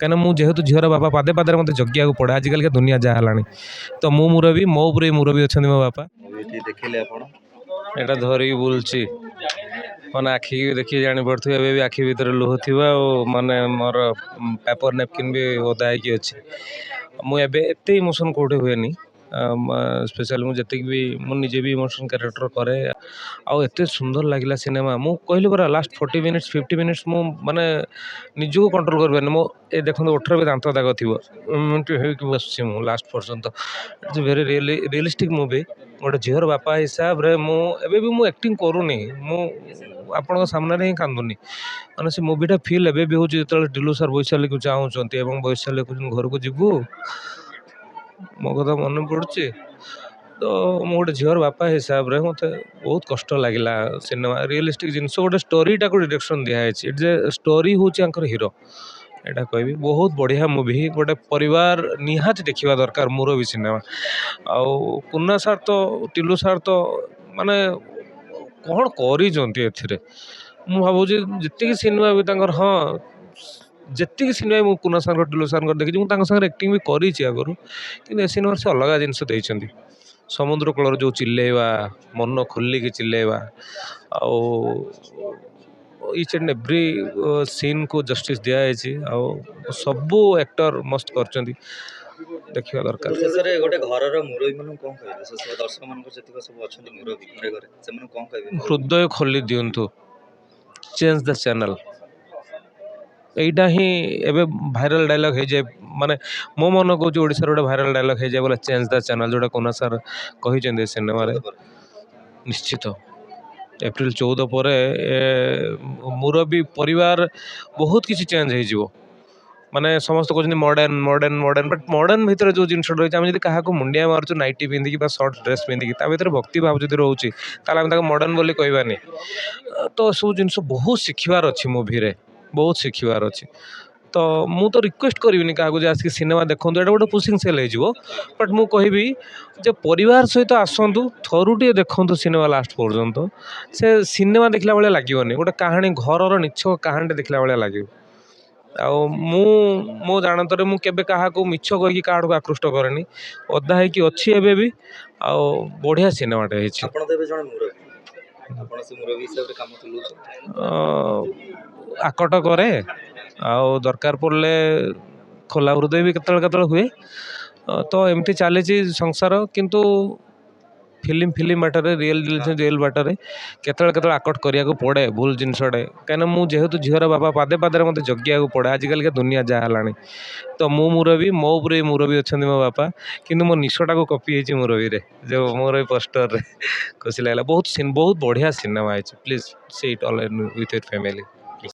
कहीं मुझे जेहेतु झीर बापा पादे पादे मत जगिया पड़े आजिकल दुनिया जहाँ है तो मु मुरबी मो उपरे मुरबी अच्छा मो बापा देखिले आपण एटा धरिकी बुलची मैंने आखि देखिए जानी पड़े भी आखि भितर लुह थी माने मोर पेपर नेपकिन भी ओदा हो अच्छे मुझे एत इमोशन कौटे हुए स्पेशल मुझे भी मुझे भी इमोशन कैरेक्टर करे आउ एत सुंदर लगे सिनेमा मु कहली परा लास्ट 40 मिनिट्स 50 मिनिट्स मु माने निजको कंट्रोल कर पारे मो ये देखो ओठर भी दांत दाग थी बस लास्ट पर्यंत इट्स वेरी रियलिस्टिक मूवी गोटे झीर बापा हिसाब रे मुझे भी एक्टिंग करूनी आपण सामने ही कांदुनी मैंने से मूवीटा फिल एवं भी हूँ जो टिलू सर वैशाली को चाहते वैशाली घर को जीवु मो कथा मन पड़ुची तो मु गोटे झीर बापा हिसाब रे मत बहुत कष्ट लगिला सिनेमा रियलिस्टिक जिनस गोटे स्टोरीटा को डायरेक्शन दिखाई इट्स ए स्टोरी हूँ हीरो एटा कहबी बहुत बढ़िया मूवी गोटे परिवार निहाती देखा दरकार मुरबी सिनेमा आउ कुन्ना सार तो टिलू सार तो माने कौन कर भावुँ जी सिनेमा भी हाँ जी सिनेमा मुझे कुन्ना सार टिलू सार देखी मुझे एक्टिंग भी करी आगु कि सिनेमा से अलग जिनस देती समुद्र कूल जो चिल्लेवा मन खोलिकी चिल्लेवा आउ ईच एंड एव्री सीन को जस्टिस दिखाई सबू एक्टर मस्त कर देखा दरकार शेषे गोटे घर मुरबी मान कौन कहे दर्शक मान सब अच्छा मुरबी घरे घरे से कौन कहे हृदय खोली दिंतु चेंज द चैनल यहीटा ही एवं भाइराल डायलॉग हो जाए माने मो मन कौच ओडिशा गोटे भाइराल डायलॉग हो जाए बोले चेंज द चैनल जोटा कोना सार कही सिनेमा निश्चित एप्रिल 14 पर मुरबी परिवार बहुत किसी चेंज हो माने समस्त कहते modern modern modern but modern भितर जो जिन रही है क्या मुंडिया मार्चु नाइटी पिंधिकी सर्ट ड्रेस पिंधिकी भर भक्ति भाव जो रोचे मॉडर्न बोली कहबानी तो सब जिन बहुत शिखबार अच्छी मूवी बहुत शिखबार अच्छी तो मु तो रिक्वेस्ट करी क्या आसिक सिनेमा देखो ये गोटे पुशिंग सेल हो बट मु कहबी जे परिवार सहित आसतु थरुटे देखु सिनेमा लास्ट पर्यंत से सिनेमा देखला भाया लगे गोटे कहानी घर निछक कहानी देखला भाया लगे मो जानतर मुझे क्या मिछ कही क्या आकृष्ट कैनि अदा है अच्छी एवं भी बढ़िया सिनेमाटे आकट करे दरकार पड़े खोला हृदय भी केत हुए तो एमती चली संसार किंतु फिल्म बाटर रियल बाटर केत आकट करिया पड़े भूल जिनसटे कहीं मुझे जेहेतु झीर बापा पादे पादे मत जगिया पड़े आजिकल दुनिया जहाँ है तो मु मुरबी मो उपरे मुरबी अच्छा मो बापा किंतु मो निशटा को कॉपी है मुरबी रे जो मोर पोस्टर रे खुशी लगे बहुत बढ़िया सिनेमा है please see it all with your family.